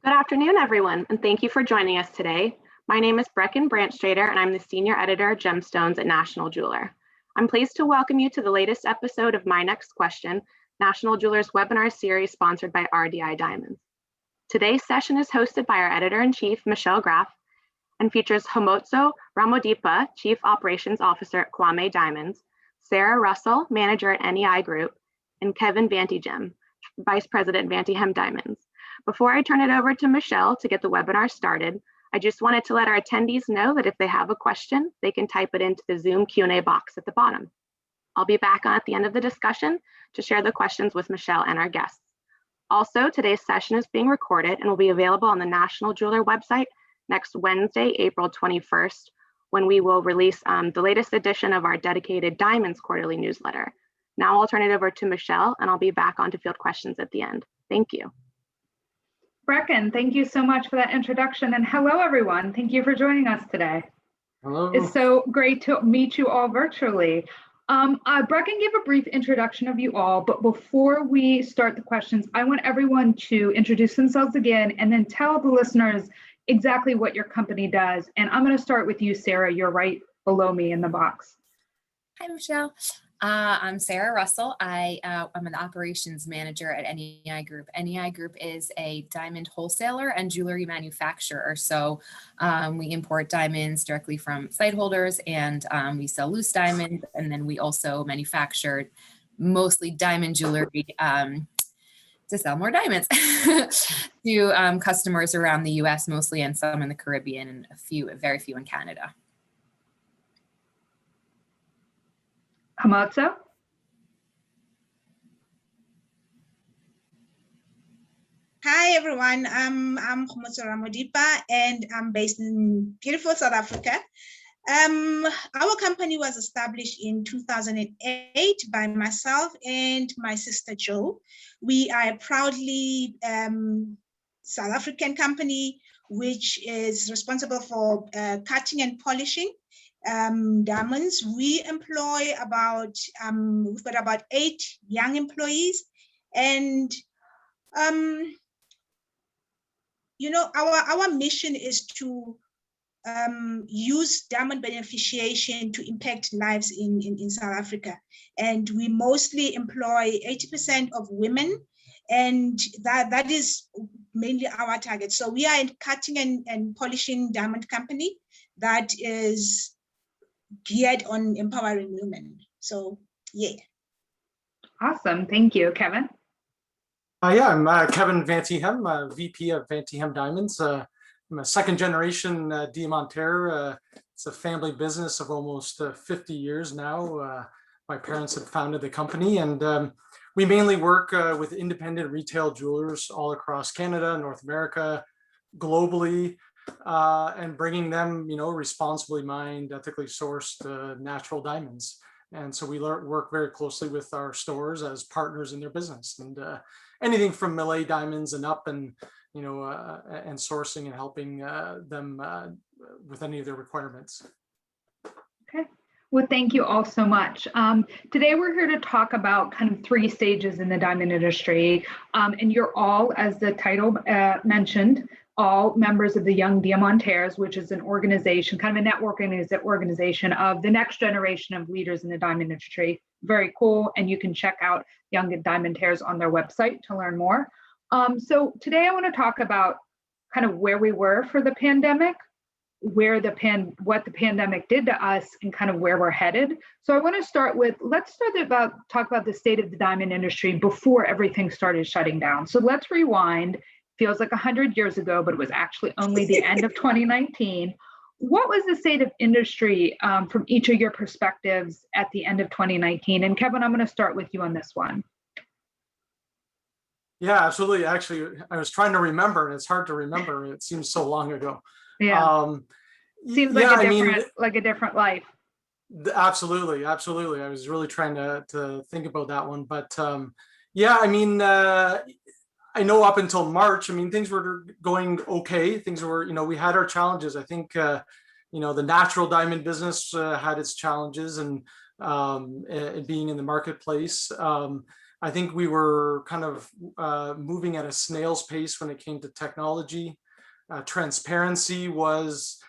Good afternoon, everyone, and thank you for joining us today. My name is Brecken Brandstrader, and I'm the Senior Editor of Gemstones at National Jeweler. I'm pleased to welcome you to the latest episode of My Next Question, National Jeweler's webinar series sponsored by RDI Diamonds. Today's session is hosted by our Editor-in-Chief, Michelle Graff, and features Khomotso Ramodipa, Chief Operations Officer at Kwame Diamonds, Sarah Russell, Manager at NEI Group, and Kevin Vantyghem, Vice President, Vantyghem Diamonds. Before I turn it over to Michelle to get the webinar started, I just wanted to let our attendees know that if they have a question, they can type it into the Zoom Q&A box at the bottom. I'll be back on at the end of the discussion to share the questions with Michelle and our guests. Also, today's session is being recorded and will be available on the National Jeweler website next Wednesday, April 21st, when we will release the latest edition of our dedicated Diamonds quarterly newsletter. Now I'll turn it over to Michelle and I'll be back on to field questions at the end. Thank you. Brecken, thank you so much for that introduction, and hello everyone. Thank you for joining us today. Hello. It's so great to meet you all virtually. Brecken gave a brief introduction of you all, but before we start the questions, I want everyone to introduce themselves again and then tell the listeners exactly what your company does. And I'm going to start with you, Sarah. You're right below me in the box. Hi, Michelle. I'm Sarah Russell. I'm an operations manager at NEI Group. NEI Group is a diamond wholesaler and jewelry manufacturer. So we import diamonds directly from site holders, and we sell loose diamonds. And then we also manufacture mostly diamond jewelry to sell more diamonds to customers around the US mostly, and some in the Caribbean, and very few in Canada. Khomotso? Hi everyone, I'm Khomotso Ramodipa and I'm based in beautiful South Africa. Our company was established in 2008 by myself and my sister Jo. We are a proudly South African company which is responsible for cutting and polishing diamonds. We employ we've got about 8 young employees, and our mission is to use diamond beneficiation to impact lives in South Africa. And we mostly employ 80% of women, and that is mainly our target. So we are a cutting and polishing diamond company that is geared on empowering women. So, yeah. Awesome. Thank you. Kevin? I'm Kevin Vantyghem, VP of Vantyghem Diamonds. I'm a second generation Diamantaire. It's a family business of almost 50 years now. My parents had founded the company, and we mainly work with independent retail jewelers all across Canada, North America, globally, and bringing them, responsibly mined, ethically sourced natural diamonds. And so we work very closely with our stores as partners in their business, and anything from Millet diamonds and up, and and sourcing and helping them with any of their requirements. Okay. Well, thank you all so much. Today we're here to talk about kind of 3 stages in the diamond industry, and you're all, as the title mentioned, all members of the Young Diamantaires, which is an organization, kind of a networking organization of the next generation of leaders in the diamond industry. Very cool. And you can check out Young Diamantaires on their website to learn more. So today I want to talk about kind of where we were for the pandemic, what the pandemic did to us, and kind of where we're headed. So I want to start with, talk about the state of the diamond industry before everything started shutting down. So let's rewind. Feels like 100 years ago, but it was actually only the end of 2019. What was the state of industry from each of your perspectives at the end of 2019? And Kevin, I'm going to start with you on this one. Yeah, absolutely. Actually, I was trying to remember, and it's hard to remember. It seems so long ago. Yeah. Seems like a different life. Absolutely. I was really trying to think about that one. But I know up until March, things were going okay. Things were, we had our challenges. I think, the natural diamond business had its challenges, and being in the marketplace. I think we were kind of moving at a snail's pace when it came to technology. Transparency was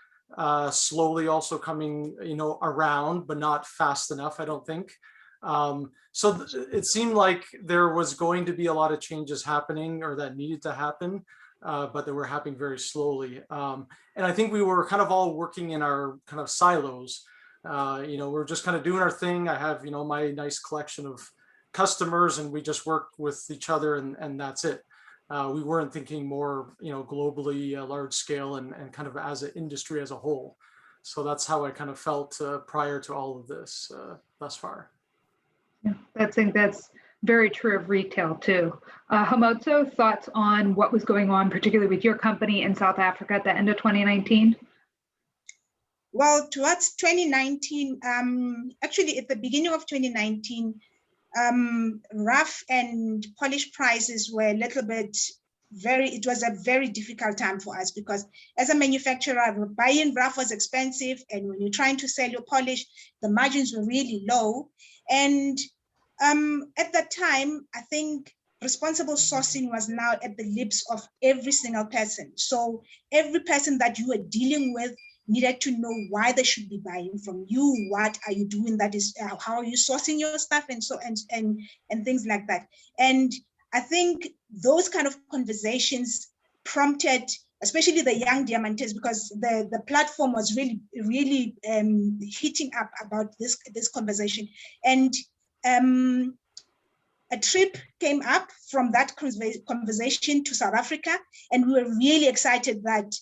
slowly also coming, around, but not fast enough, I don't think. So it seemed like there was going to be a lot of changes happening, or that needed to happen, but they were happening very slowly. And I think we were kind of all working in our kind of silos. We're just kind of doing our thing. I have, my nice collection of customers, and we just work with each other, and that's it. We weren't thinking more, globally, large scale, and kind of as an industry as a whole. So that's how I kind of felt prior to all of this thus far. Yeah, I think that's very true of retail too. Khomotso, thoughts on what was going on, particularly with your company in South Africa at the end of 2019? Well, towards 2019, actually at the beginning of 2019, rough and polished prices were a little bit it was a very difficult time for us, because as a manufacturer, buying rough was expensive, and when you're trying to sell your polish, the margins were really low. And at that time, I think responsible sourcing was now at the lips of every single person. So every person that you were dealing with needed to know why they should be buying from you. What are you doing? That is, how are you sourcing your stuff, and so and things like that. And I think those kind of conversations prompted, especially the young Diamantaires, because the platform was really heating up about this conversation. And a trip came up from that conversation to South Africa, and we were really excited that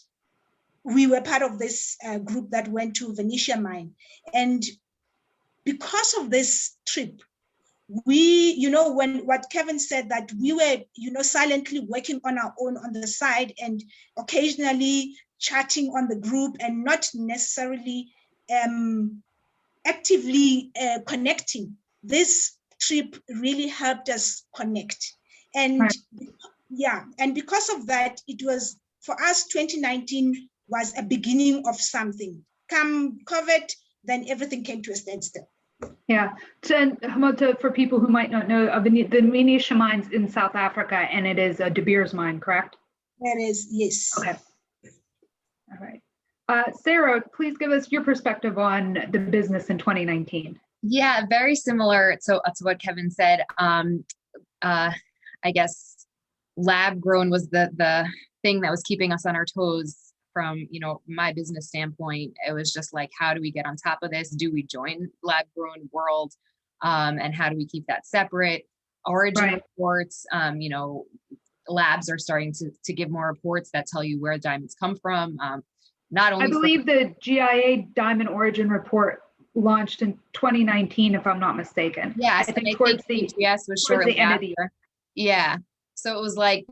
we were part of this group that went to Venetia mine. And because of this trip, we, when what Kevin said, that we were, silently working on our own on the side, and occasionally chatting on the group, and not necessarily actively connecting. This trip really helped us connect. And right. Yeah, and because of that, it was, for us, 2019 was a beginning of something. Come COVID, then everything came to a standstill. Yeah, so Khomotso, for people who might not know, the Venetia mine's in South Africa, and it is a De Beers mine, correct? It is, yes. Okay. All right. Sarah, please give us your perspective on the business in 2019. Yeah, very similar to what Kevin said. I guess lab grown was the thing that was keeping us on our toes. From my business standpoint, it was just like, how do we get on top of this? Do we join lab grown world? And how do we keep that separate? Origin right. reports, labs are starting to give more reports that tell you where diamonds come from. Not only, I believe the GIA Diamond Origin Report launched in 2019, if I'm not mistaken. Yeah, I think towards the AGS was shortly the end after. of the year. Yeah. So it was like,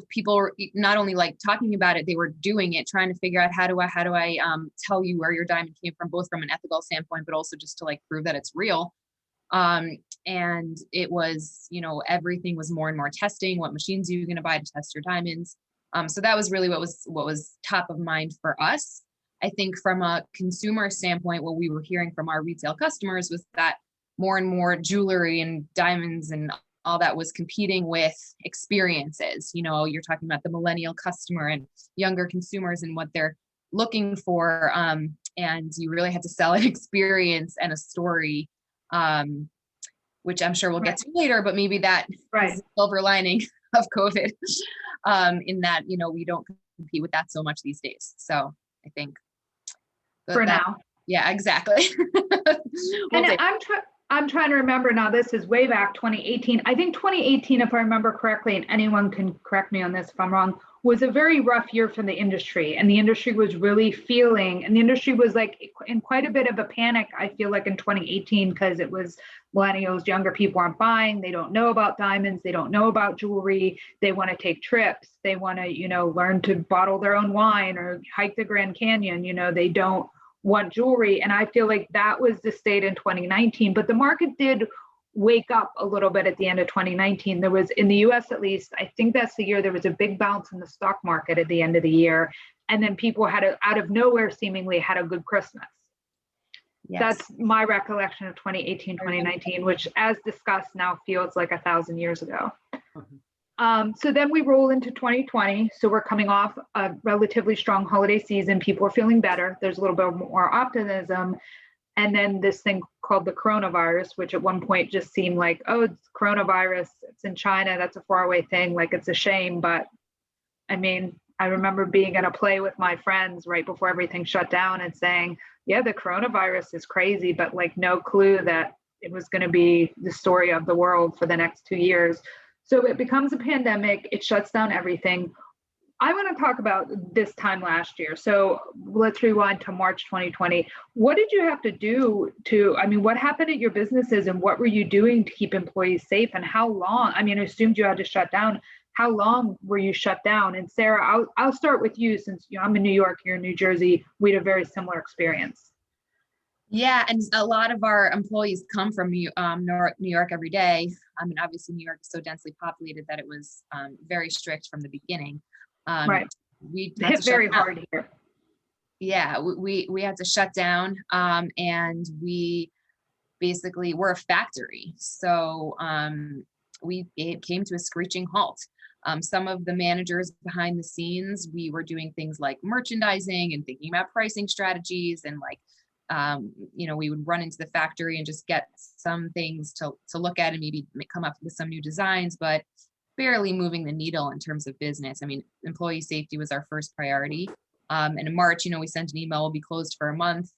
people were not only like talking about it, they were doing it, trying to figure out how do I tell you where your diamond came from, both from an ethical standpoint, but also just to like prove that it's real. And it was, everything was more and more testing. What machines are you going to buy to test your diamonds? So that was really what was top of mind for us. I think from a consumer standpoint, what we were hearing from our retail customers was that more and more jewelry and diamonds and all that was competing with experiences. You're talking about the millennial customer and younger consumers and what they're looking for. And you really had to sell an experience and a story, which I'm sure we'll get to later, but maybe that is the silver lining of COVID, in that, we don't compete with that so much these days. So I think for now. Yeah, exactly. And I'm trying to remember now, this is way back 2018. I think 2018, if I remember correctly, and anyone can correct me on this if I'm wrong, was a very rough year for the industry. And the industry was really feeling, and the industry was like in quite a bit of a panic, I feel like, in 2018, because it was millennials, younger people aren't buying, they don't know about diamonds, they don't know about jewelry, they want to take trips, they want to, learn to bottle their own wine or hike the Grand Canyon, they don't want jewelry. And I feel like that was the state in 2019, but the market did wake up a little bit at the end of 2019. There was, in the US at least, I think that's the year there was a big bounce in the stock market at the end of the year. And then people out of nowhere seemingly had a good Christmas. That's my recollection of 2018, 2019, which as discussed now feels like 1,000 years ago. So then we roll into 2020. So we're coming off a relatively strong holiday season. People are feeling better. There's a little bit more optimism. And then this thing called the coronavirus, which at one point just seemed like, oh, it's coronavirus. It's in China. That's a faraway thing. Like, it's a shame. But I mean, I remember being at a play with my friends right before everything shut down and saying, yeah, the coronavirus is crazy, but like no clue that it was going to be the story of the world for the next 2 years. So it becomes a pandemic. It shuts down everything. I want to talk about this time last year. So let's rewind to March 2020. What did you have to do what happened at your businesses and what were you doing to keep employees safe and how long? I mean, I assumed you had to shut down. How long were you shut down? And Sarah, I'll start with you since I'm in New York, you're in New Jersey. We had a very similar experience. Yeah, and a lot of our employees come from New York every day. I mean, obviously New York is so densely populated that it was very strict from the beginning. Right. We hit very hard here. Yeah, we had to shut down, and we basically we're a factory, so it came to a screeching halt. Some of the managers behind the scenes, we were doing things like merchandising and thinking about pricing strategies and like. We would run into the factory and just get some things to look at and maybe come up with some new designs, but barely moving the needle in terms of business. I mean, employee safety was our first priority. And in March, we sent an email, we'll be closed for a month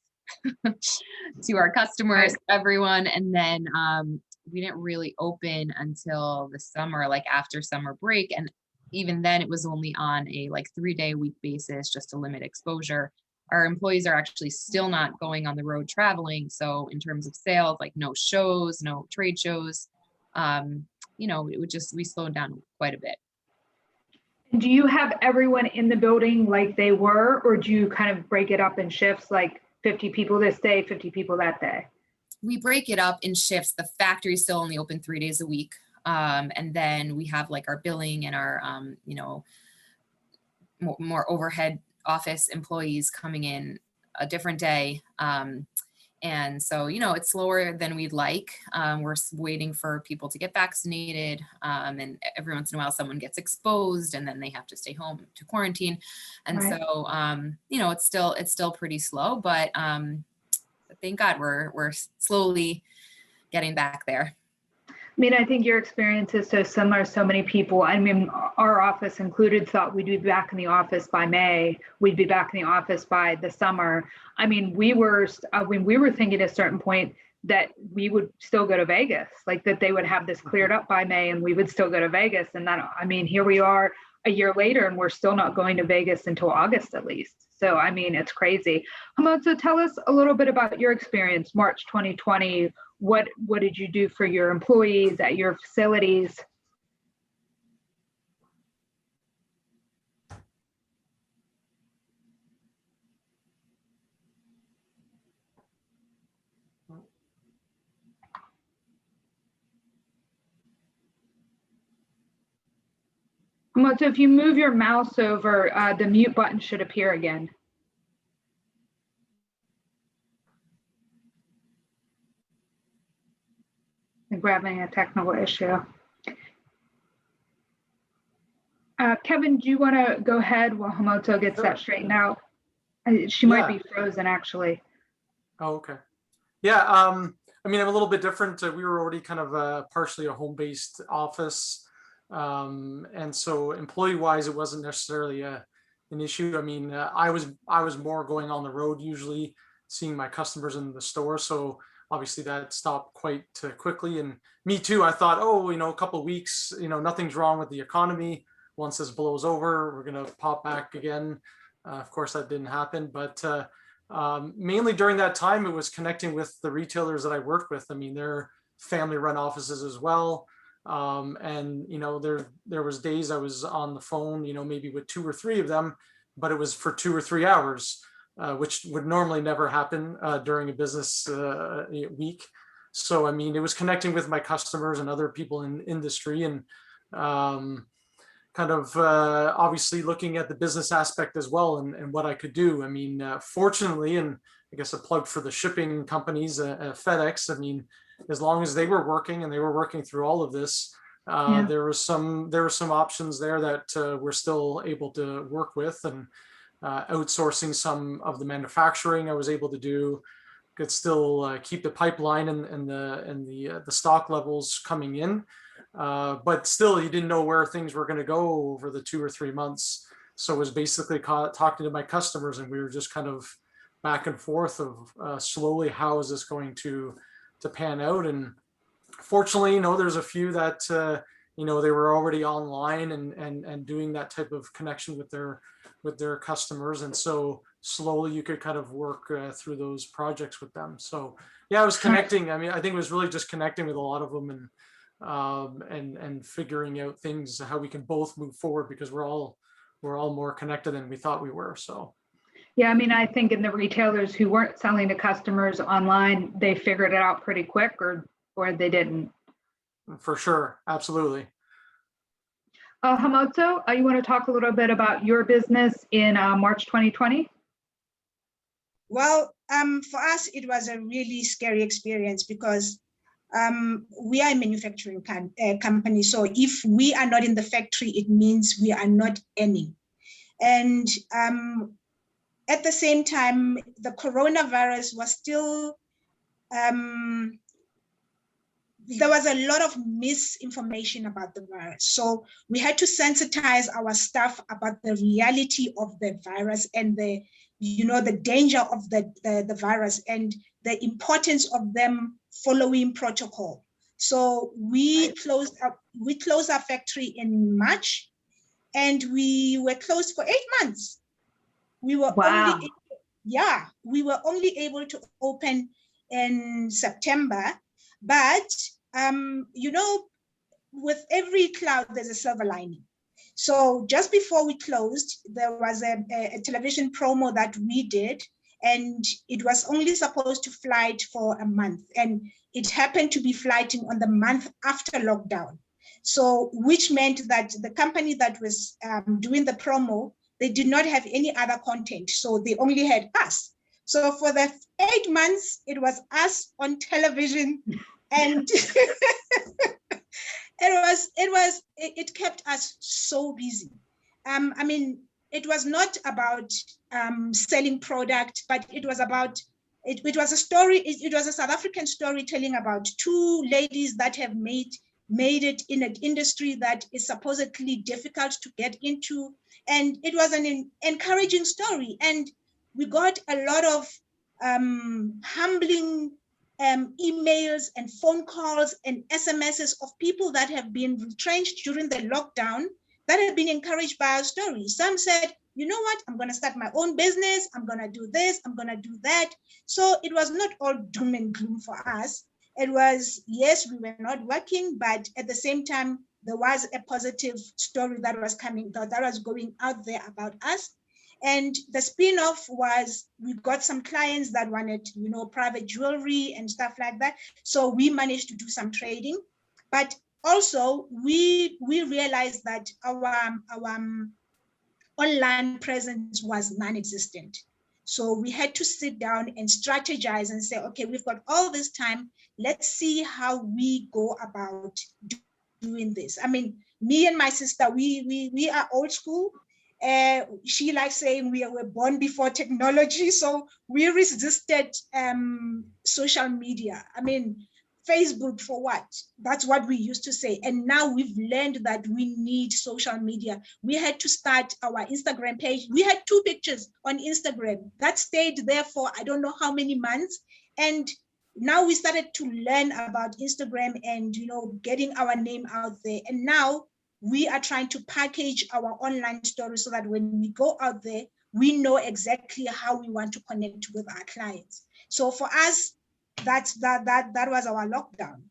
to our customers, everyone. And then we didn't really open until the summer, like after summer break. And even then it was only on a 3-day-a-week basis just to limit exposure. Our employees are actually still not going on the road traveling. So in terms of sales, like no shows, no trade shows, we slowed down quite a bit. Do you have everyone in the building like they were, or do you kind of break it up in shifts, like 50 people this day, 50 people that day? We break it up in shifts. The factory is still only open 3 days a week. And then we have like our billing and our, more overhead office employees coming in a different day. And so, it's slower than we'd like. We're waiting for people to get vaccinated. And every once in a while someone gets exposed and then they have to stay home to quarantine. And right. So, it's still pretty slow, but thank God we're slowly getting back there. I mean, I think your experience is so similar. So many people, I mean, our office included, thought we'd be back in the office by May. We'd be back in the office by the summer. I mean, we were thinking at a certain point that we would still go to Vegas, like that they would have this cleared up by May and we would still go to Vegas. And then, I mean, here we are a year later and we're still not going to Vegas until August at least. So, I mean, it's crazy. Khomotso, tell us a little bit about your experience, March 2020. What did you do for your employees at your facilities? Khomotso, if you move your mouse over, the mute button should appear again. I think we're having a technical issue. Kevin, do you want to go ahead while Khomotso gets that straightened out? She might be frozen, actually. Oh, okay. Yeah, I mean, I'm a little bit different. We were already kind of partially a home-based office. And so employee-wise, it wasn't necessarily an issue. I mean, I was more going on the road, usually seeing my customers in the store. So obviously that stopped quite quickly. And me too, I thought, a couple of weeks, nothing's wrong with the economy. Once this blows over, we're going to pop back again. Of course, that didn't happen. But mainly during that time, it was connecting with the retailers that I worked with. I mean, they're family-run offices as well. And there was days I was on the phone, maybe with 2 or 3 of them, but it was for 2 or 3 hours, which would normally never happen during a business week. So, I mean, it was connecting with my customers and other people in industry and obviously looking at the business aspect as well and what I could do. I mean, fortunately, and I guess a plug for the shipping companies, FedEx. I mean, as long as they were working and they were working through all of this, there were some options there that we're still able to work with, and outsourcing some of the manufacturing I was able to do. Could still keep the pipeline and the stock levels coming in, but still you didn't know where things were going to go over the 2 or 3 months. So it was basically talking to my customers, and we were just kind of back and forth of slowly, how is this going to pan out? And fortunately, there's a few that they were already online and doing that type of connection with their customers, and so slowly you could kind of work through those projects with them. So yeah, I was connecting. I mean, I think it was really just connecting with a lot of them, and figuring out things, how we can both move forward, because we're all more connected than we thought we were. So yeah, I mean, I think in the retailers who weren't selling to customers online, they figured it out pretty quick, or they didn't. For sure, absolutely. Khomotso, you want to talk a little bit about your business in March 2020? Well, for us, it was a really scary experience because we are a manufacturing company. So if we are not in the factory, it means we are not earning. And at the same time, the coronavirus was still, there was a lot of misinformation about the virus. So we had to sensitize our staff about the reality of the virus and the danger of the virus and the importance of them following protocol. So we closed our factory in March, and we were closed for 8 months. We were we were only able to open in September, but with every cloud there's a silver lining. So just before we closed, there was a television promo that we did, and it was only supposed to flight for a month, and it happened to be flighting on the month after lockdown. So which meant that the company that was doing the promo, they did not have any other content, so they only had us. So for the 8 months, it was us on television, and it kept us so busy. I mean, it was not about selling product, but it was about, it was a story, it was a South African storytelling about 2 ladies that have made it in an industry that is supposedly difficult to get into. And it was an encouraging story. And we got a lot of humbling emails and phone calls and SMSs of people that have been retrenched during the lockdown that have been encouraged by our story. Some said, you know what, I'm going to start my own business. I'm going to do this. I'm going to do that. So it was not all doom and gloom for us. It was, yes, we were not working, but at the same time, there was a positive story that was coming, that was going out there about us. And the spin-off was, we got some clients that wanted, private jewelry and stuff like that. So we managed to do some trading, but also we realized that our online presence was non-existent. So we had to sit down and strategize and say, okay, we've got all this time. Let's see how we go about doing this. I mean, me and my sister, we are old school. She likes saying we were born before technology. So we resisted social media. I mean, Facebook for what? That's what we used to say. And now we've learned that we need social media. We had to start our Instagram page. We had 2 pictures on Instagram that stayed there for I don't know how many months. And now we started to learn about Instagram and, getting our name out there. And now we are trying to package our online story so that when we go out there, we know exactly how we want to connect with our clients. So for us, that was our lockdown.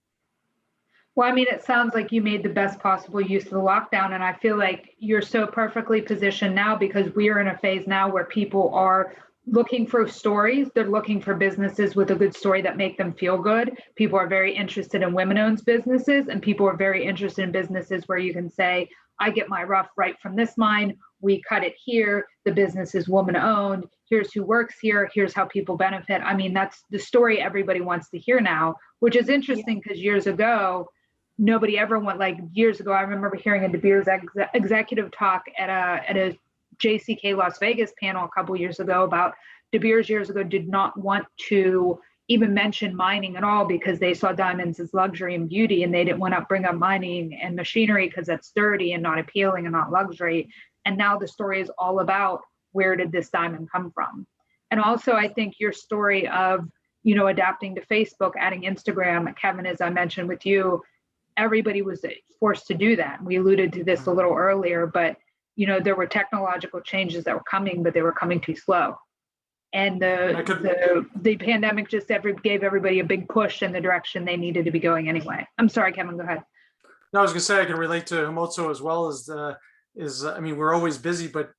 Well, I mean, it sounds like you made the best possible use of the lockdown. And I feel like you're so perfectly positioned now, because we are in a phase now where people are looking for stories. They're looking for businesses with a good story that make them feel good. People are very interested in women-owned businesses, and people are very interested in businesses where you can say, I get my rough right from this mine. We cut it here. The business is woman-owned. here's who works here, here's how people benefit. I mean, that's the story everybody wants to hear now, which is interesting because years ago, nobody ever went, like years ago, I remember hearing a De Beers executive talk at a JCK Las Vegas panel a couple years ago about De Beers years ago did not want to even mention mining at all because they saw diamonds as luxury and beauty, and they didn't want to bring up mining and machinery because that's dirty and not appealing and not luxury. And now the story is all about where did this diamond come from? And also, I think your story of, you know, adapting to Facebook, adding Instagram, Kevin, as I mentioned with you, everybody was forced to do that. We alluded to this a little earlier, but, you know, there were technological changes that were coming, but they were coming too slow. And the pandemic just gave everybody a big push in the direction they needed to be going anyway. I'm sorry, Kevin, go ahead. No, I was gonna say I can relate to Khomotso as well I mean, we're always busy, but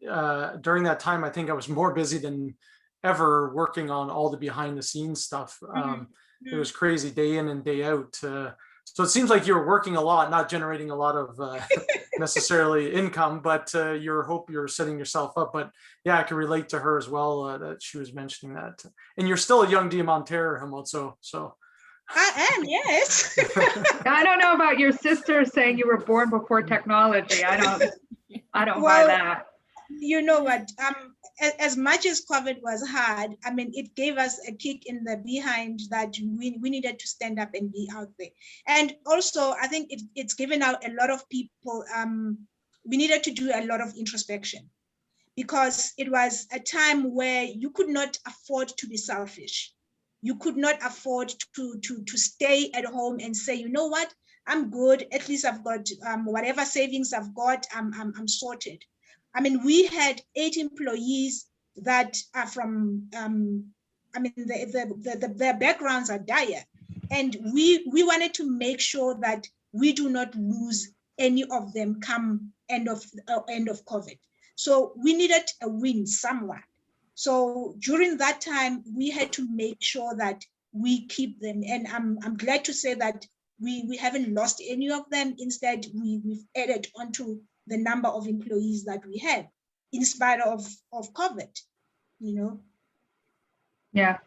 during that time, I think I was more busy than ever working on all the behind the scenes stuff. It was crazy day in and day out. So it seems like you were working a lot, not generating a lot of necessarily income, but you're setting yourself up. But yeah, I can relate to her as well, that she was mentioning that. And you're still a young Diamantaire, Khomotso, so. I am, yes. I don't know about your sister saying you were born before technology. I don't buy that. You know what? As much as COVID was hard, I mean, it gave us a kick in the behind that we needed to stand up and be out there. And also, I think it's given out a lot of people, we needed to do a lot of introspection because it was a time where you could not afford to be selfish. You could not afford to stay at home and say, you know what, I'm good. At least I've got whatever savings I've got, I'm sorted. I mean, we had 8 employees that are from, I mean, their backgrounds are dire. And we wanted to make sure that we do not lose any of them come end of COVID. So we needed a win somewhere. So during that time, we had to make sure that we keep them. And I'm glad to say that we haven't lost any of them. Instead, we've added onto the number of employees that we have in spite of COVID, you know? Yeah.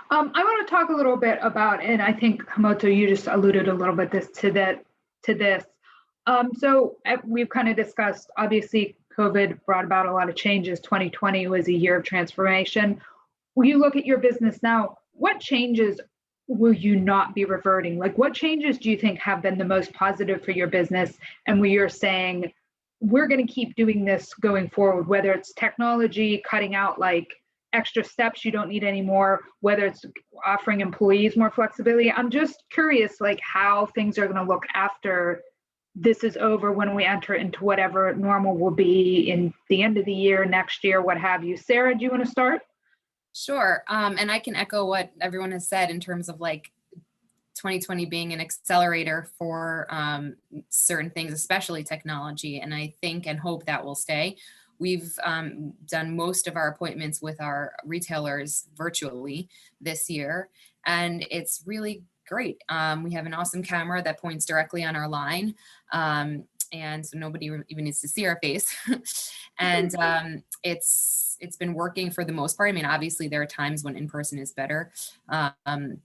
I want to talk a little bit about, and I think Khomotso, you just alluded a little bit to this. So we've kind of discussed, obviously, COVID brought about a lot of changes. 2020 was a year of transformation. When you look at your business now, what changes will you not be reverting? Like, what changes do you think have been the most positive for your business? And where you're saying, we're going to keep doing this going forward, whether it's technology, cutting out like extra steps you don't need anymore, whether it's offering employees more flexibility. I'm just curious, like, how things are going to look after this is over, when we enter into whatever normal will be in the end of the year, next year, what have you. Sarah, do you want to start? Sure. And I can echo what everyone has said in terms of like 2020 being an accelerator for certain things, especially technology. And I think and hope that will stay. We've done most of our appointments with our retailers virtually this year, and it's really great. We have an awesome camera that points directly on our line. And so nobody even needs to see our face. And it's been working for the most part. I mean, obviously there are times when in-person is better, but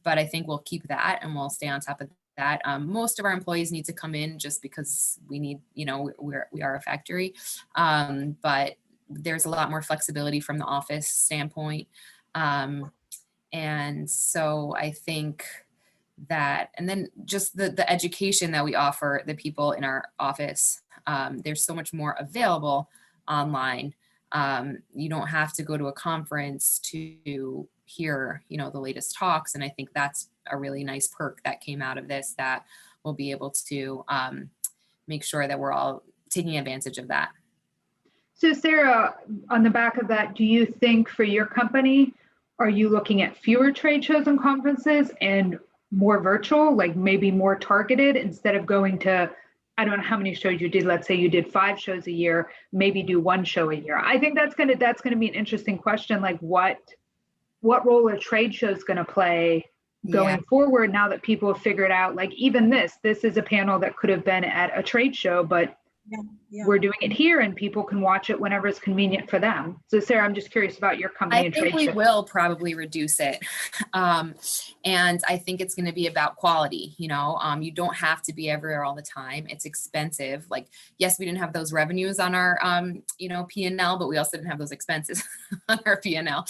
I think we'll keep that and we'll stay on top of that. Most of our employees need to come in just because we need, you know, we are a factory, but there's a lot more flexibility from the office standpoint. And so I think that, and then just the education that we offer the people in our office, there's so much more available online. You don't have to go to a conference to hear, you know, the latest talks. And I think that's a really nice perk that came out of this, that we'll be able to make sure that we're all taking advantage of that. So Sarah, on the back of that, do you think for your company, are you looking at fewer trade shows and conferences and more virtual, like maybe more targeted, instead of going to, I don't know how many shows you did, let's say you did 5 shows a year, maybe do 1 show a year? I think that's gonna be an interesting question, like what role are trade shows gonna play going forward, now that people have figured out, like, even this is a panel that could have been at a trade show, but Yeah. we're doing it here and people can watch it whenever it's convenient for them. So Sarah, I'm just curious about your company. I think we will probably reduce it. And I think it's going to be about quality. You don't have to be everywhere all the time. It's expensive. Like, yes, we didn't have those revenues on our, P&L, but we also didn't have those expenses on our P&L.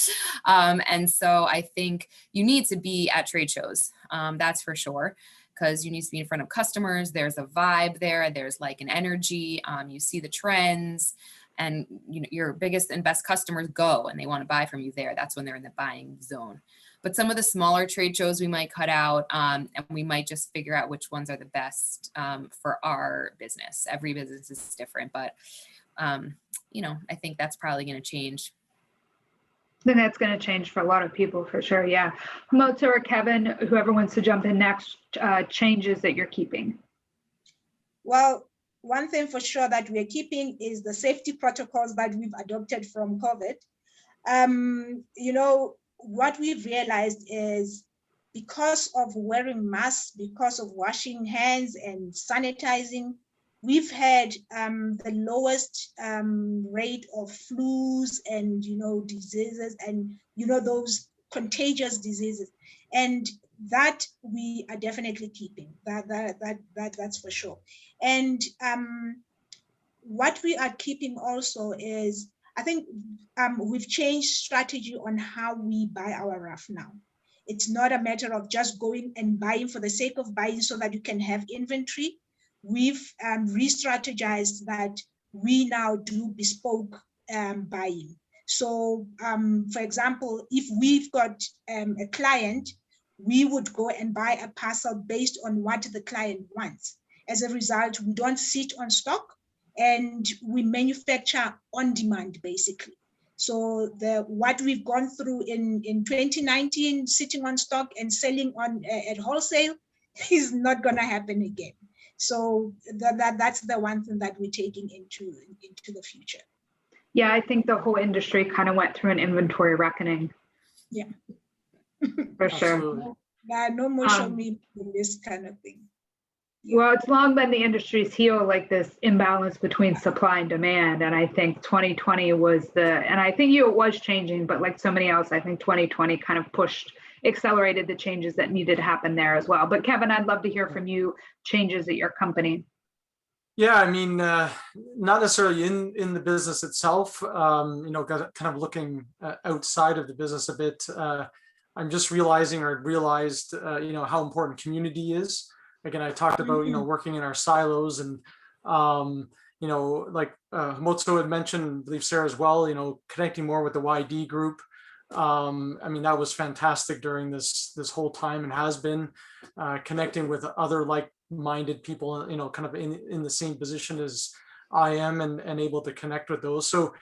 And so I think you need to be at trade shows. That's for sure. Because you need to be in front of customers. There's a vibe there. There's like an energy. You see the trends, and your biggest and best customers go and they want to buy from you there. That's when they're in the buying zone. But some of the smaller trade shows we might cut out, and we might just figure out which ones are the best for our business. Every business is different, but I think that's probably going to change. Then that's going to change for a lot of people for sure. Yeah. Khomotso or Kevin, whoever wants to jump in next, changes that you're keeping. Well, one thing for sure that we're keeping is the safety protocols that we've adopted from COVID. What we've realized is because of wearing masks, because of washing hands and sanitizing, we've had the lowest rate of flus and, diseases and, those contagious diseases. And that we are definitely keeping. That's for sure. And what we are keeping also is, I think we've changed strategy on how we buy our RAF now. It's not a matter of just going and buying for the sake of buying so that you can have inventory. We've re-strategized that we now do bespoke buying. So, for example, if we've got a client, we would go and buy a parcel based on what the client wants. As a result, we don't sit on stock and we manufacture on demand, basically. So what we've gone through in 2019, sitting on stock and selling on at wholesale, is not going to happen again. So that's the one thing that we're taking into the future. Yeah, I think the whole industry kind of went through an inventory reckoning. Yeah. For sure. Absolutely. No more show me this kind of thing. Yeah. Well, it's long been the industry's heel, like this imbalance between supply and demand. And I think 2020 was and I think it was changing, but like so many else, I think 2020 kind of accelerated the changes that needed to happen there as well. But Kevin, I'd love to hear from you, changes at your company. Yeah, I mean, not necessarily in the business itself, kind of looking outside of the business a bit. I'm just realized, how important community is. Again, I talked about, working in our silos and, like Khomotso had mentioned, I believe Sarah as well, connecting more with the YD group. That was fantastic during this whole time and has been connecting with other like-minded people, kind of in the same position as I am and able to connect with those. So,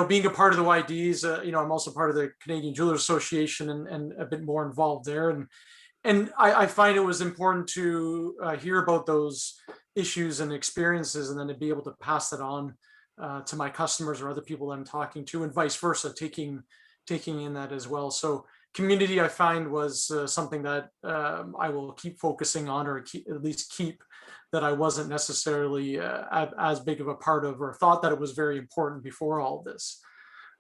being a part of the YDs, I'm also part of the Canadian Jewelers Association and a bit more involved there. And I find it was important to hear about those issues and experiences and then to be able to pass that on to my customers or other people that I'm talking to and vice versa, taking in that as well. So community, I find, was something that I will keep focusing on, or at least keep, that I wasn't necessarily as big of a part of, or thought that it was very important before all of this.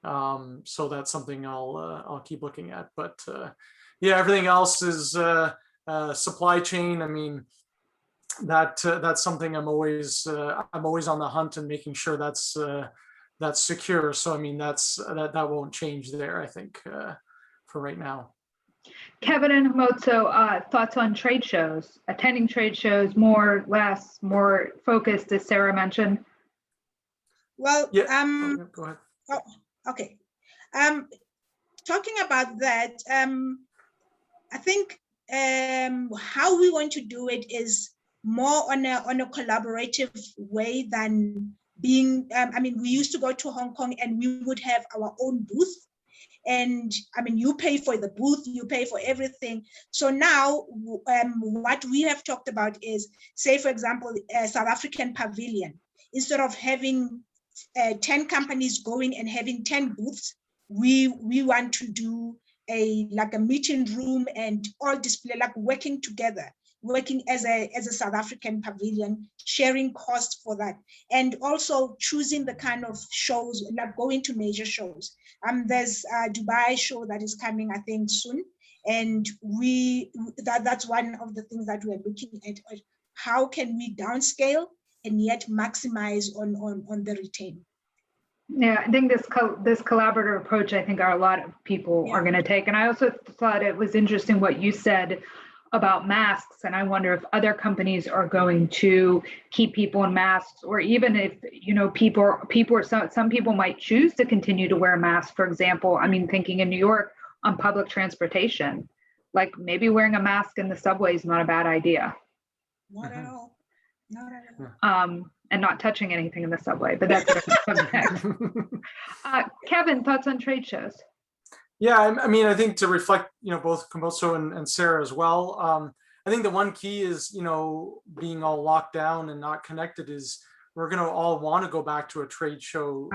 So that's something I'll keep looking at. But yeah, everything else is supply chain. I mean, that's something I'm always on the hunt and making sure that's secure. So I mean, that won't change there, I think, for right now. Kevin and Khomotso, thoughts on trade shows, attending trade shows, more, less, more focused, as Sarah mentioned? Well, yeah. Go ahead. Oh, okay. Talking about that, I think how we want to do it is more on a collaborative way than being, we used to go to Hong Kong and we would have our own booth. And you pay for the booth, you pay for everything. So now what we have talked about is, say, for example, a South African pavilion. Instead of having 10 companies going and having 10 booths, we want to do a meeting room and all display, like working together. working as a South African pavilion, sharing costs for that, and also choosing the kind of shows, like going to major shows. There's a Dubai show that is coming, I think, soon. And that's one of the things that we're looking at. How can we downscale and yet maximize on the retain? Yeah, I think this collaborative approach, I think a lot of people are going to take. And I also thought it was interesting what you said about masks. And I wonder if other companies are going to keep people in masks, or even if, some people might choose to continue to wear masks. For example, I mean, thinking in New York on public transportation, like maybe wearing a mask in the subway is not a bad idea. Not at all. Not at all. And not touching anything in the subway, but that's a different subject. Kevin, thoughts on trade shows? Yeah, I mean, I think to reflect, both Khomotso and Sarah as well. I think the one key is, being all locked down and not connected is we're going to all want to go back to a trade show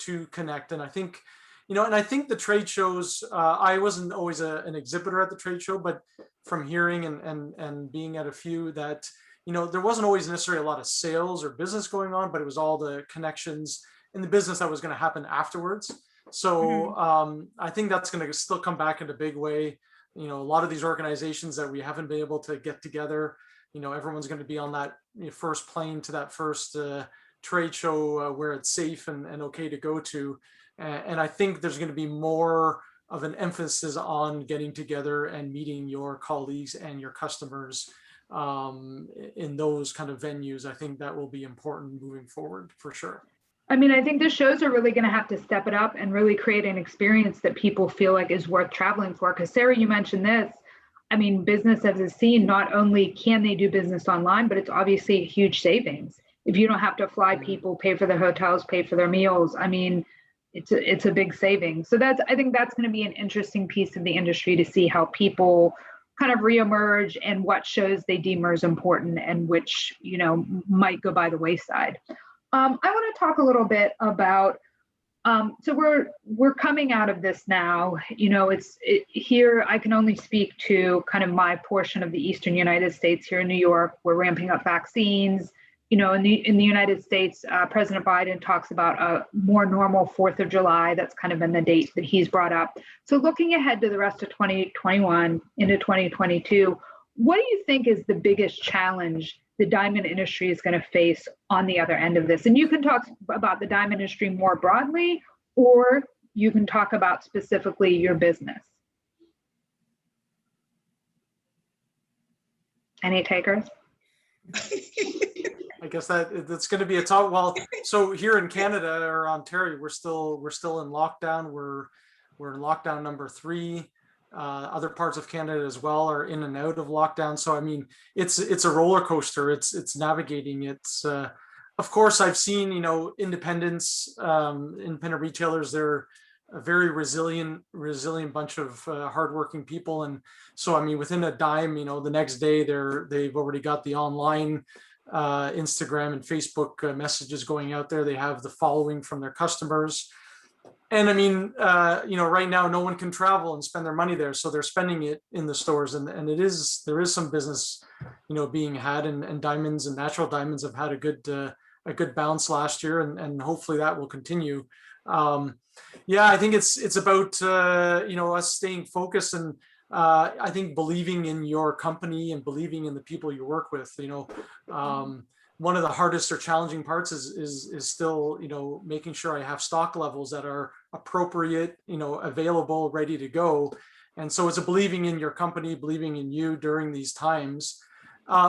to connect. And I think, I think the trade shows, I wasn't always an exhibitor at the trade show, but from hearing and being at a few that, there wasn't always necessarily a lot of sales or business going on, but it was all the connections and the business that was going to happen afterwards. So I think that's going to still come back in a big way. A lot of these organizations that we haven't been able to get together, everyone's going to be on that first plane to that first trade show where it's safe and okay to go to. And I think there's going to be more of an emphasis on getting together and meeting your colleagues and your customers in those kind of venues. I think that will be important moving forward for sure. I mean, I think the shows are really going to have to step it up and really create an experience that people feel like is worth traveling for. Because Sarah, you mentioned this. I mean, business as a scene, not only can they do business online, but it's obviously a huge savings. If you don't have to fly people, pay for their hotels, pay for their meals, I mean, it's a big savings. So I think that's going to be an interesting piece of the industry to see how people kind of reemerge and what shows they deem as important and which, might go by the wayside. I want to talk a little bit about, so we're coming out of this now, here I can only speak to kind of my portion of the Eastern United States here in New York. We're ramping up vaccines, in the United States, President Biden talks about a more normal 4th of July. That's kind of been the date that he's brought up. So looking ahead to the rest of 2021 into 2022, what do you think is the biggest challenge the diamond industry is going to face on the other end of this? And you can talk about the diamond industry more broadly, or you can talk about specifically your business. Any takers? I guess that's going to be a talk. Well, so here in Canada or Ontario, we're still in lockdown. We're in lockdown number 3. Other parts of Canada as well are in and out of lockdown. So I mean, it's a roller coaster. It's navigating. It's of course I've seen independent retailers. They're a very resilient bunch of hardworking people. And so I mean, within a dime, the next day they've already got the online Instagram and Facebook messages going out there. They have the following from their customers. And I mean, right now, no one can travel and spend their money there. So they're spending it in the stores. And there is some business, being had, and diamonds and natural diamonds have had a good bounce last year. And hopefully that will continue. I think it's about, us staying focused and I think believing in your company and believing in the people you work with. One of the hardest or challenging parts is still, making sure I have stock levels that are appropriate, available, ready to go. And so it's a believing in your company, believing in you during these times,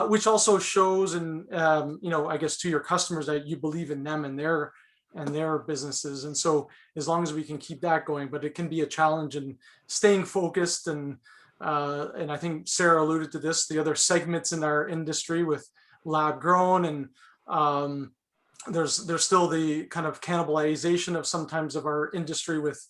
which also shows, and I guess to your customers that you believe in them and their businesses. And so as long as we can keep that going, but it can be a challenge in staying focused. And I think Sarah alluded to this, the other segments in our industry with lab grown, and there's still the kind of cannibalization of sometimes of our industry with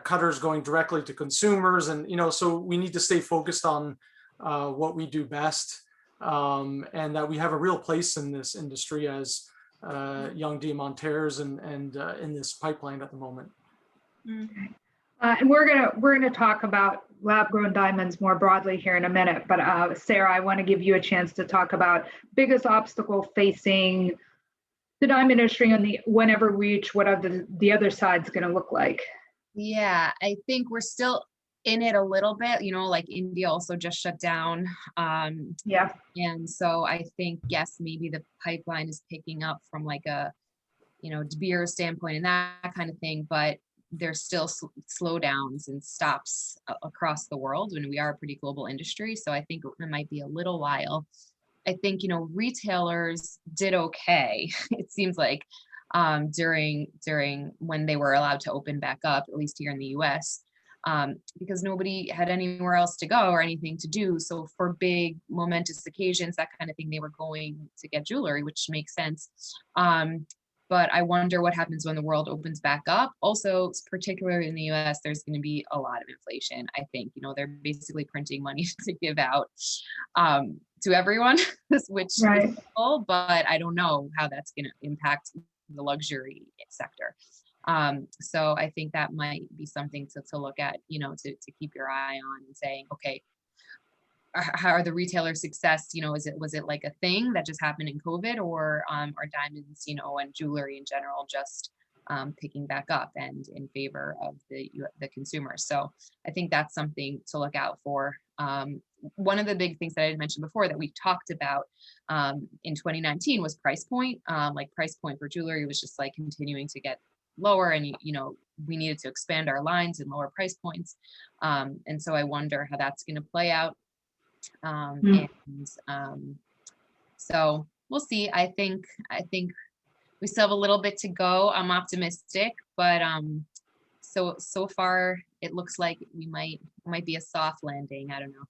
cutters going directly to consumers, and so we need to stay focused on what we do best, and that we have a real place in this industry as young Diamantaires and in this pipeline at the moment. Okay. And we're gonna talk about lab-grown diamonds more broadly here in a minute. But Sarah, I want to give you a chance to talk about biggest obstacle facing the diamond industry on the whenever we reach what the other side's going to look like. Yeah, I think we're still in it a little bit, like India also just shut down. Yeah. And so I think, yes, maybe the pipeline is picking up from like a, De Beers standpoint and that kind of thing, but there's still slowdowns and stops across the world when we are a pretty global industry. So I think it might be a little while. I think, retailers did okay, it seems like, during when they were allowed to open back up, at least here in the US, because nobody had anywhere else to go or anything to do. So for big momentous occasions, that kind of thing, they were going to get jewelry, which makes sense. But I wonder what happens when the world opens back up. Also, particularly in the US, there's going to be a lot of inflation. I think, they're basically printing money to give out to everyone, which right. is cool, but I don't know how that's going to impact the luxury sector. So I think that might be something to look at, to keep your eye on and saying, okay, how are the retailer success, was it like a thing that just happened in COVID, or are diamonds, and jewelry in general just picking back up and in favor of the consumer? So I think that's something to look out for. One of the big things that I had mentioned before that we talked about in 2019 was price point. Like price point for jewelry was just like continuing to get lower, and we needed to expand our lines and lower price points. And so I wonder how that's going to play out. So we'll see. I think we still have a little bit to go. I'm optimistic, but so far it looks like it might be a soft landing. I don't know.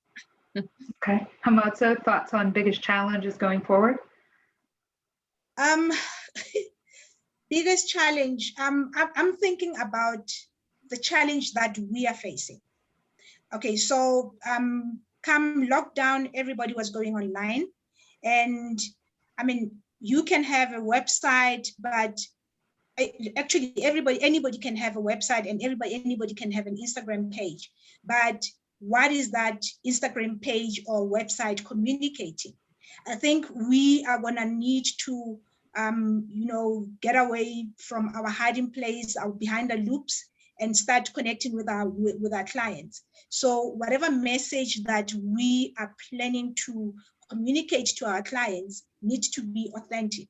Okay, Khomotso, thoughts on biggest challenges going forward? Biggest challenge. I'm thinking about the challenge that we are facing. Okay, so come lockdown, everybody was going online, and you can have a website, but actually anybody can have a website, and anybody can have an Instagram page. But what is that Instagram page or website communicating? I think we are gonna need to get away from our hiding place, our behind the loops, and start connecting with our clients. So whatever message that we are planning to communicate to our clients needs to be authentic,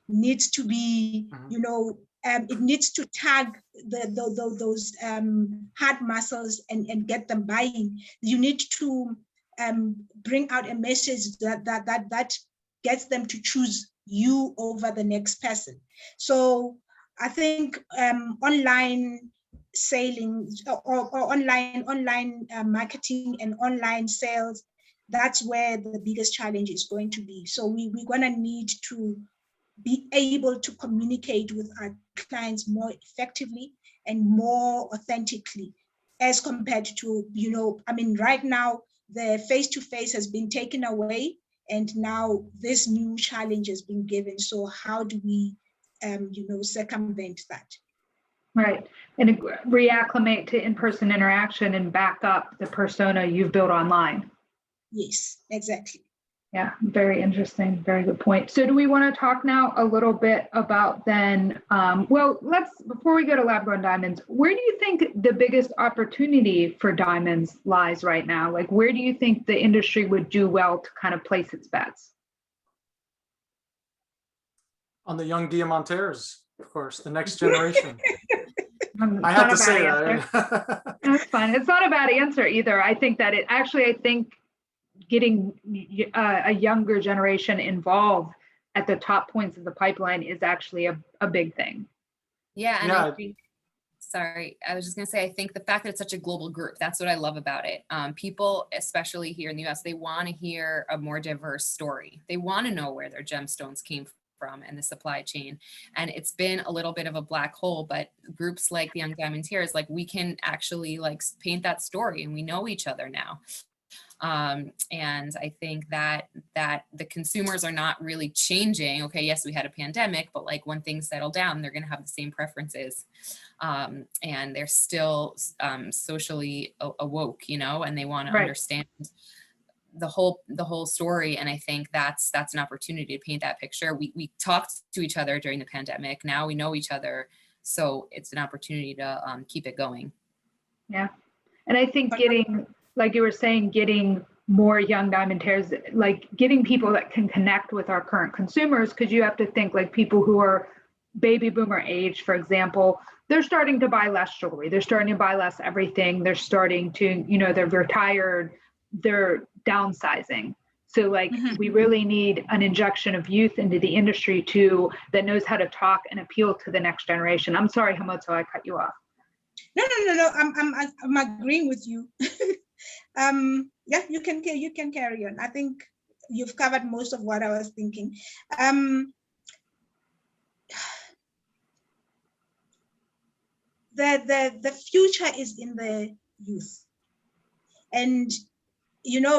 needs to be, it needs to tag those hard muscles and get them buying. You need to bring out a message that gets them to choose you over the next person. So I think online selling or online marketing and online sales, that's where the biggest challenge is going to be. So we're going to need to be able to communicate with our clients more effectively and more authentically, as compared to, right now the face-to-face has been taken away, and now this new challenge has been given. So how do we circumvent that? Right, and reacclimate to in-person interaction and back up the persona you've built online. Yes, exactly. Yeah, very interesting. Very good point. So do we want to talk now a little bit about then, before we go to lab-grown diamonds, where do you think the biggest opportunity for diamonds lies right now? Like, where do you think the industry would do well to kind of place its bets? On the young Diamantaires, of course, the next generation. I have to say that. That's fine. It's not a bad answer either. I think that I think getting a younger generation involved at the top points of the pipeline is actually a big thing. Yeah, and I think, I was just gonna say, I think the fact that it's such a global group, that's what I love about it. People, especially here in the US, they want to hear a more diverse story. They want to know where their gemstones came from and the supply chain. And it's been a little bit of a black hole, but groups like the Young Diamantaires, like we can actually like paint that story, and we know each other now. And I think that the consumers are not really changing. Okay, yes, we had a pandemic, but like when things settle down, they're going to have the same preferences. And they're still socially awoke, and they want to understand the whole story. And I think that's an opportunity to paint that picture. We talked to each other during the pandemic. Now we know each other. So it's an opportunity to keep it going. Yeah. And I think getting, like you were saying, getting more young Diamantaires, like getting people that can connect with our current consumers, because you have to think like people who are baby boomer age, for example, they're starting to buy less jewelry. They're starting to buy less everything. They're starting to, they're retired, they're downsizing. So like we really need an injection of youth into the industry too, that knows how to talk and appeal to the next generation. I'm sorry, Khomotso, I cut you off. No. I'm agreeing with you. Yeah, you can carry on. I think you've covered most of what I was thinking. The future is in the youth, and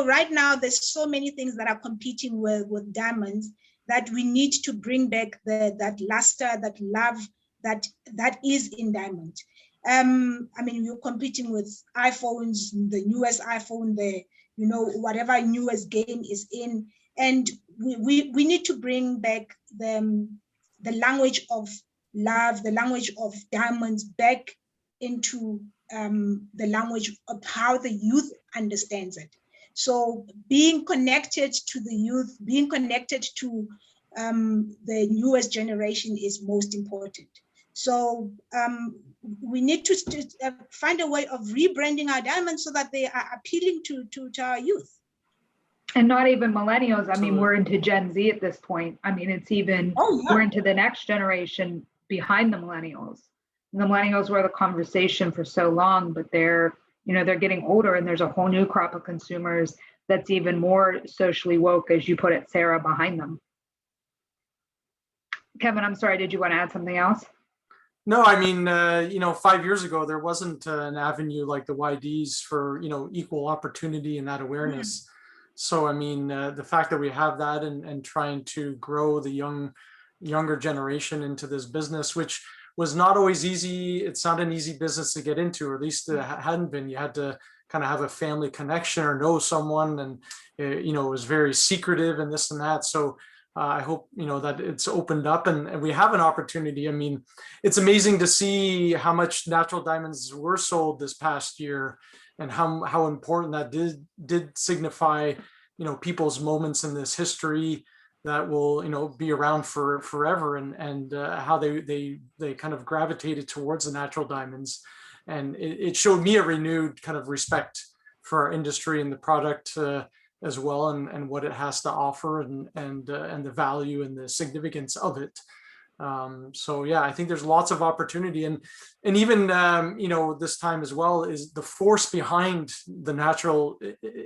right now there's so many things that are competing with diamonds that we need to bring back that luster, that love that is in diamond. I mean, you're competing with iPhones, the newest iPhone, whatever newest game is in, and we need to bring back the language of love, the language of diamonds back into the language of how the youth understands it. So being connected to the youth, being connected to the newest generation is most important. So we need to find a way of rebranding our diamonds so that they are appealing to our youth. And not even millennials. I mean, we're into Gen Z at this point. I mean, it's even, we're into the next generation behind the millennials. The millennials were the conversation for so long, but they're getting older, and there's a whole new crop of consumers that's even more socially woke, as you put it, Sarah, behind them. Kevin, I'm sorry, did you want to add something else? No, I mean, 5 years ago, there wasn't an avenue like the YDs for, equal opportunity and that awareness. So, I mean, the fact that we have that and trying to grow the younger generation into this business, which was not always easy. It's not an easy business to get into, or at least it hadn't been. You had to kind of have a family connection or know someone, and, it was very secretive and this and that. So I hope, that it's opened up and we have an opportunity. I mean, it's amazing to see how much natural diamonds were sold this past year, and how important that did signify, people's moments in this history that will, be around for forever, and how they kind of gravitated towards the natural diamonds. And it showed me a renewed kind of respect for our industry and the product as well, and what it has to offer, and the value and the significance of it. So yeah, I think there's lots of opportunity, and even this time as well is the force behind the natural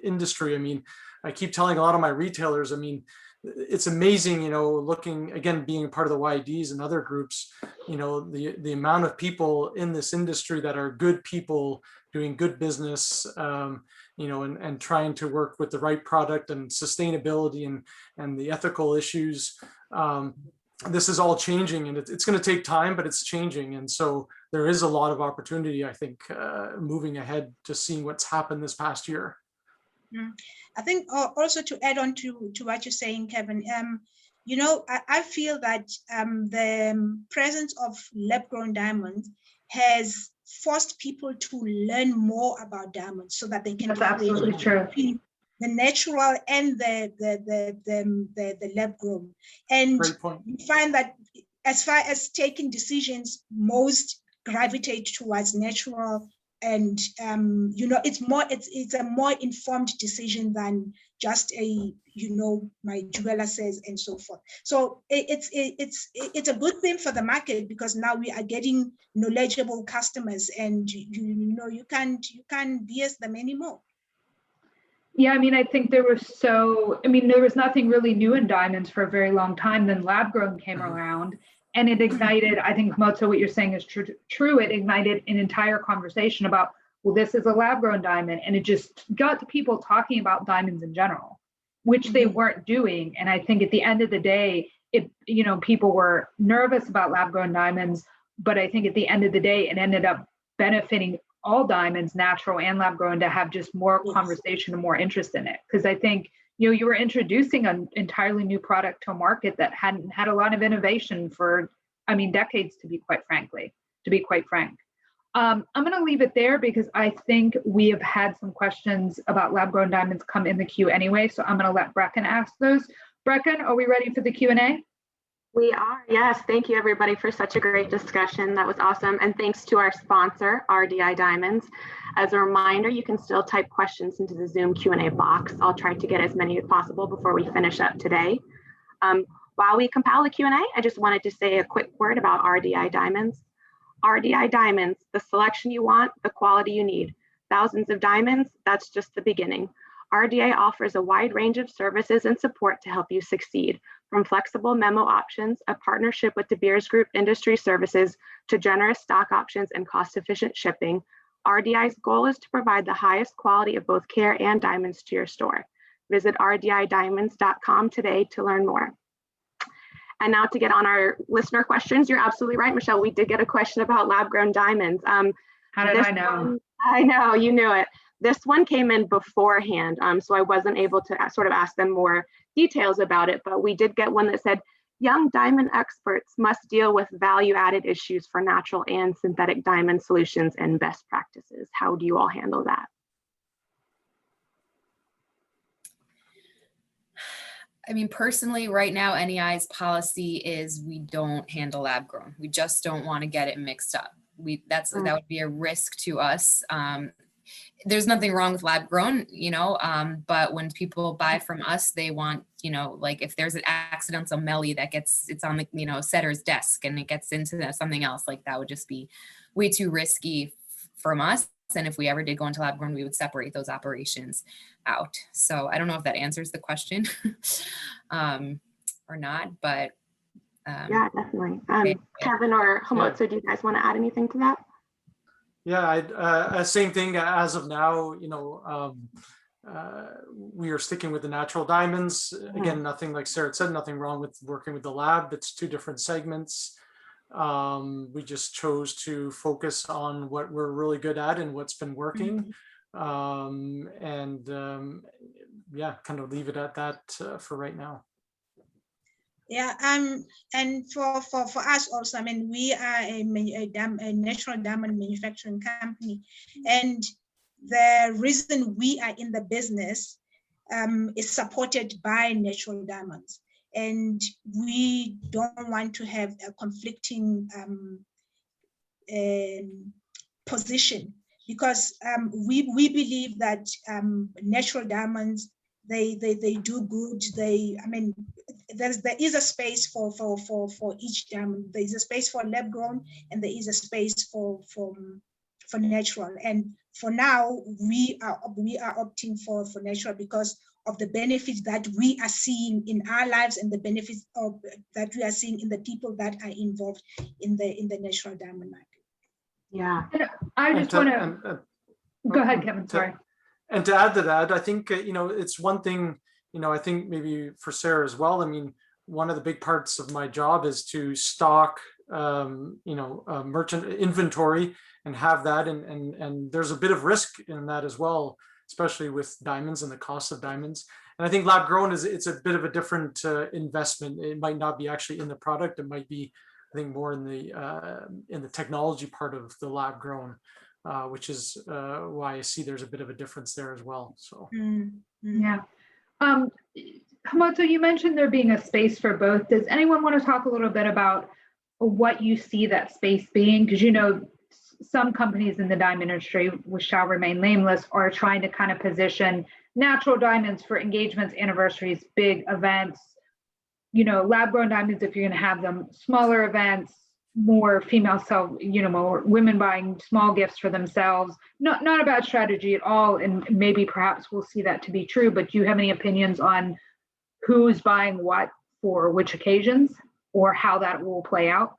industry. I mean, I keep telling a lot of my retailers, I mean, it's amazing, looking again, being a part of the YDs and other groups, the amount of people in this industry that are good people doing good business, and trying to work with the right product and sustainability and the ethical issues. This is all changing, and it's going to take time, but it's changing. And so there is a lot of opportunity, I think, moving ahead to seeing what's happened this past year. I think also to add on to what you're saying, Kevin, I feel that the presence of lab-grown diamonds has forced people to learn more about diamonds so that they can. That's absolutely true. The natural and the lab-grown, and you find that as far as taking decisions, most gravitate towards natural. And it's a more informed decision than just my jeweler says and so forth. So it's a good thing for the market, because now we are getting knowledgeable customers, and you can't BS them anymore. Yeah, I mean, I think there was nothing really new in diamonds for a very long time. Then lab grown came around. And it ignited, I think, Khomotso, what you're saying is true. It ignited an entire conversation about well, this is a lab grown diamond. And it just got to people talking about diamonds in general, which they weren't doing. And I think at the end of the day, people were nervous about lab grown diamonds, but I think at the end of the day, it ended up benefiting all diamonds, natural and lab grown, to have just more conversation and more interest in it. Because I think, you were introducing an entirely new product to a market that hadn't had a lot of innovation for, decades, to be quite frank. I'm going to leave it there because I think we have had some questions about lab grown diamonds come in the queue anyway. So I'm going to let Brecken ask those. Brecken, are we ready for the Q&A? We are, yes. Thank you, everybody, for such a great discussion. That was awesome. And thanks to our sponsor, RDI Diamonds. As a reminder, you can still type questions into the Zoom Q&A box. I'll try to get as many as possible before we finish up today. While we compile the Q&A, I just wanted to say a quick word about RDI Diamonds. RDI Diamonds, the selection you want, the quality you need. Thousands of diamonds, that's just the beginning. RDI offers a wide range of services and support to help you succeed, from flexible memo options, a partnership with De Beers Group Industry Services, to generous stock options and cost-efficient shipping. RDI's goal is to provide the highest quality of both care and diamonds to your store. Visit rdidiamonds.com today to learn more. And now to get on our listener questions, you're absolutely right, Michelle. We did get a question about lab-grown diamonds. How did I know? I know, you knew it. This one came in beforehand, so I wasn't able to sort of ask them more details about it, but we did get one that said, young diamond experts must deal with value-added issues for natural and synthetic diamond solutions and best practices. How do you all handle that? Personally, right now, NEI's policy is we don't handle lab grown. We just don't want to get it mixed up. That would be a risk to us. There's nothing wrong with lab grown, but when people buy from us, they want, like if there's an accidental melee that it's on the, setter's desk and it gets into something else, like that would just be way too risky from us. And if we ever did go into lab grown, we would separate those operations out. So I don't know if that answers the question or not, but. Yeah, definitely. Kevin or Khomotso, do you guys want to add anything to that? Yeah, same thing as of now, we are sticking with the natural diamonds. Again, nothing, like Sarah said, nothing wrong with working with the lab. It's two different segments. We just chose to focus on what we're really good at and what's been working. Yeah, kind of leave it at that for right now. Yeah, and for us also, we are a natural diamond manufacturing company, and the reason we are in the business is supported by natural diamonds, and we don't want to have a conflicting position, because we believe that natural diamonds, they do good. There is a space for each diamond. There is a space for lab grown, and there is a space for natural. And for now, we are opting for natural because of the benefits that we are seeing in our lives and the benefits that we are seeing in the people that are involved in the natural diamond market. Yeah, I just want to go ahead, Kevin. Sorry. And to add to that, I think, it's one thing, I think maybe for Sarah as well, one of the big parts of my job is to stock, merchant inventory and have that. And there's a bit of risk in that as well, especially with diamonds and the cost of diamonds. And I think lab grown it's a bit of a different investment. It might not be actually in the product. It might be, I think, more in the technology part of the lab grown. Which is why I see there's a bit of a difference there as well. So yeah. Khomotso, you mentioned there being a space for both. Does anyone want to talk a little bit about what you see that space being? Because some companies in the diamond industry, which shall remain nameless, are trying to kind of position natural diamonds for engagements, anniversaries, big events. Lab grown diamonds, if you're going to have them, smaller events, more female more women buying small gifts for themselves. Not a bad strategy at all, and maybe perhaps we'll see that to be true. But do you have any opinions on who's buying what for which occasions, or how that will play out?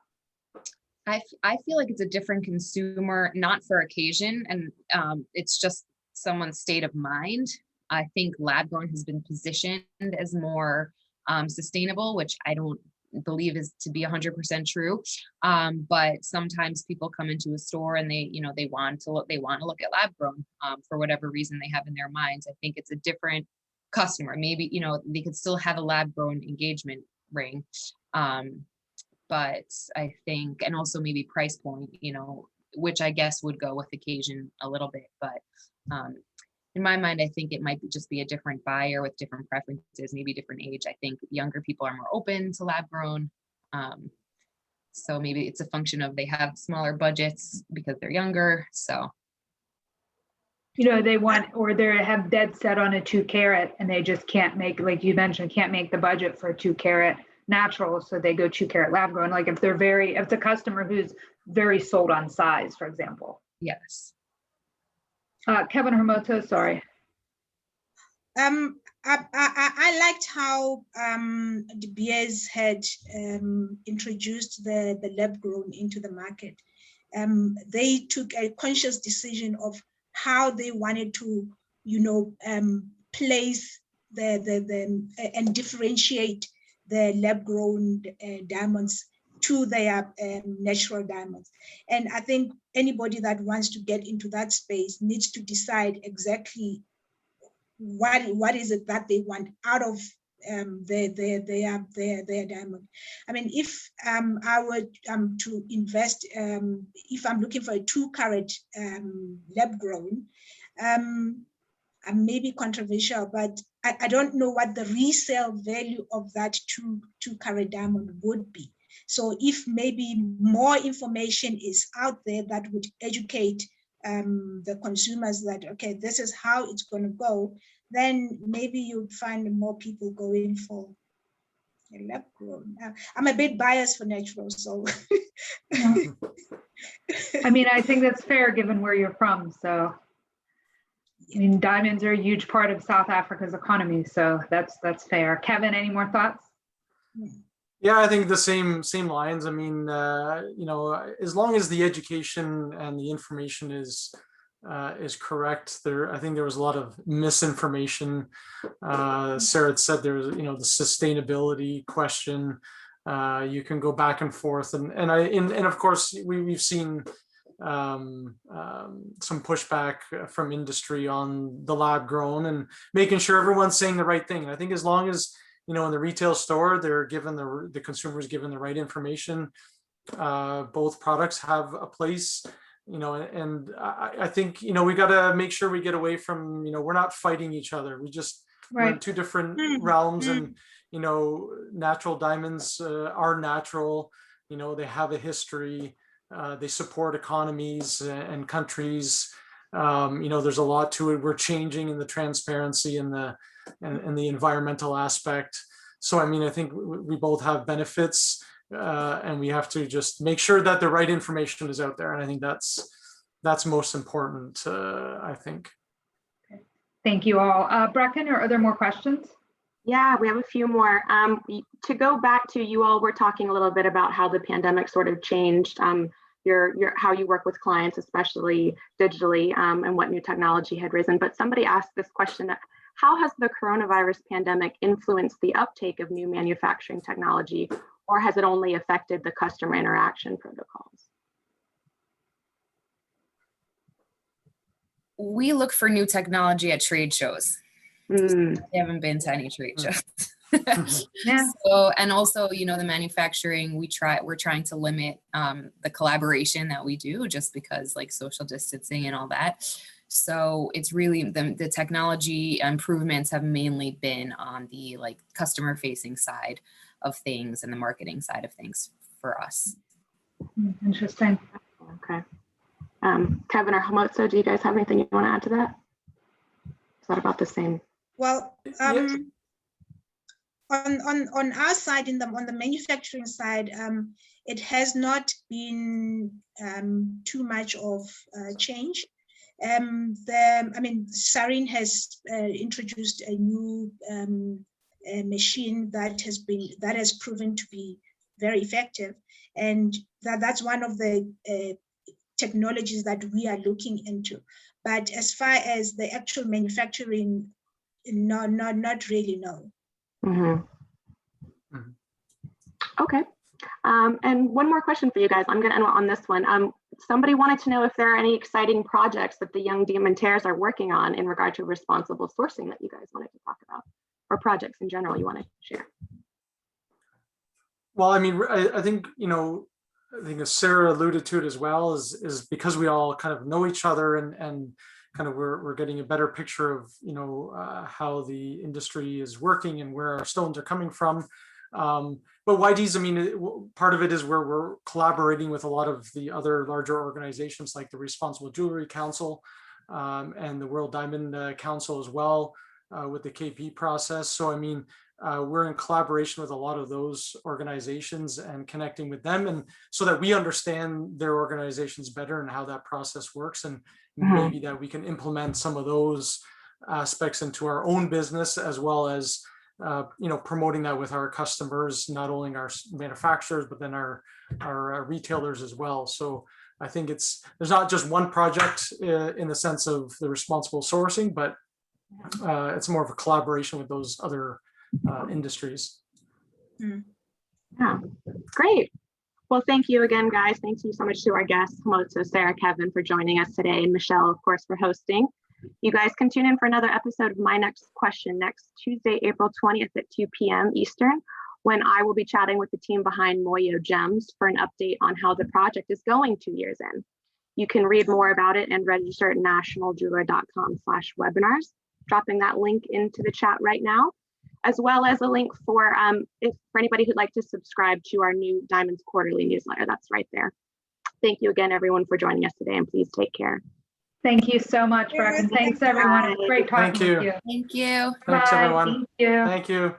I feel like it's a different consumer, not for occasion, and it's just someone's state of mind. I think lab grown has been positioned as more sustainable, which I don't believe is to be 100% true. But sometimes people come into a store and they want to look at lab grown for whatever reason they have in their minds. I think it's a different customer. Maybe, they could still have a lab grown engagement ring. But I think, and also maybe price point, which I guess would go with occasion a little bit. But in my mind, I think it might just be a different buyer with different preferences, maybe different age. I think younger people are more open to lab grown. So maybe it's a function of they have smaller budgets because they're younger. So. They want, or they have dead set on a 2 carat and they just can't make, like you mentioned, can't make the budget for a 2 carat natural, so they go 2 carat lab grown. Like if it's a customer who's very sold on size, for example. Yes. Kevin Khomotso, sorry. I liked how De Beers had introduced the lab grown into the market. They took a conscious decision of how they wanted to, place and differentiate the lab-grown diamonds to their natural diamonds. And I think anybody that wants to get into that space needs to decide exactly what is it that they want out of their diamond. I mean, if I were to invest, if I'm looking for a 2 carat lab-grown, maybe controversial, but I don't know what the resale value of that 2 carat diamond would be. So if maybe more information is out there that would educate the consumers that, okay, this is how it's going to go, then maybe you'd find more people going for a lab grown. I'm a bit biased for natural, so. Yeah. I mean, I think that's fair given where you're from. So, I mean, diamonds are a huge part of South Africa's economy, so that's fair. Kevin, any more thoughts? Yeah, I think the same lines. I mean, as long as the education and the information is correct, I think there was a lot of misinformation. Sarah had said there was, the sustainability question. You can go back and forth, and of course we've seen some pushback from industry on the lab grown and making sure everyone's saying the right thing. And I think as long as in the retail store they're given the consumers given the right information, both products have a place. And I think we got to make sure we get away from we're not fighting each other. We're in 2 different realms, and natural diamonds are natural. They have a history. They support economies and countries. There's a lot to it. We're changing in the transparency and the environmental aspect. So I mean, I think we both have benefits, and we have to just make sure that the right information is out there. And I think that's most important. I think. Okay. Thank you all. Brecken, are there more questions? Yeah, we have a few more. To go back to, you all were talking a little bit about how the pandemic sort of changed your how you work with clients, especially digitally, and what new technology had risen. But somebody asked this question: how has the coronavirus pandemic influenced the uptake of new manufacturing technology, or has it only affected the customer interaction protocols? We look for new technology at trade shows. We haven't been to any trade shows. Yeah. So, and also, the manufacturing, we're trying to limit the collaboration that we do, just because like social distancing and all that. So it's really the technology improvements have mainly been on the like customer facing side of things and the marketing side of things for us. Interesting. Okay. Kevin or Khomotso, do you guys have anything you want to add to that? Is that about the same? Well, on our side, on the manufacturing side, it has not been too much of change. Sarin has introduced a new machine that has proven to be very effective, and that's one of the technologies that we are looking into. But as far as the actual manufacturing, no, not really, no. Mm-hmm. Okay. And one more question for you guys. I'm going to end on this one. Somebody wanted to know if there are any exciting projects that the young Diamantaires are working on in regard to responsible sourcing that you guys wanted to talk about, or projects in general you want to share. Well, I mean, I think, I think as Sarah alluded to it as well, is because we all kind of know each other and kind of we're getting a better picture of, how the industry is working and where our stones are coming from. But YDs, I mean, part of it is where we're collaborating with a lot of the other larger organizations like the Responsible Jewelry Council and the World Diamond Council as well with the KP process. So, I mean, we're in collaboration with a lot of those organizations and connecting with them, and so that we understand their organizations better and how that process works, and maybe that we can implement some of those aspects into our own business, as well as promoting that with our customers, not only our manufacturers, but then our retailers as well. So I think there's not just one project in the sense of the responsible sourcing, but it's more of a collaboration with those other industries. Yeah, great. Well, thank you again, guys. Thank you so much to our guests, Khomotso, Sarah, Kevin, for joining us today, and Michelle, of course, for hosting. You guys can tune in for another episode of My Next Question next Tuesday, April 20th at 2 p.m. Eastern, when I will be chatting with the team behind Moyo Gems for an update on how the project is going 2 years in. You can read more about it and register at nationaljeweler.com/webinars, dropping that link into the chat right now, as well as a link for anybody who'd like to subscribe to our new Diamonds Quarterly newsletter. That's right there. Thank you again, everyone, for joining us today, and please take care. Thank you so much, Breck, and thanks everyone. It's great talking with you. Thank you. Thanks, Bye. everyone. Thank you. Thank you.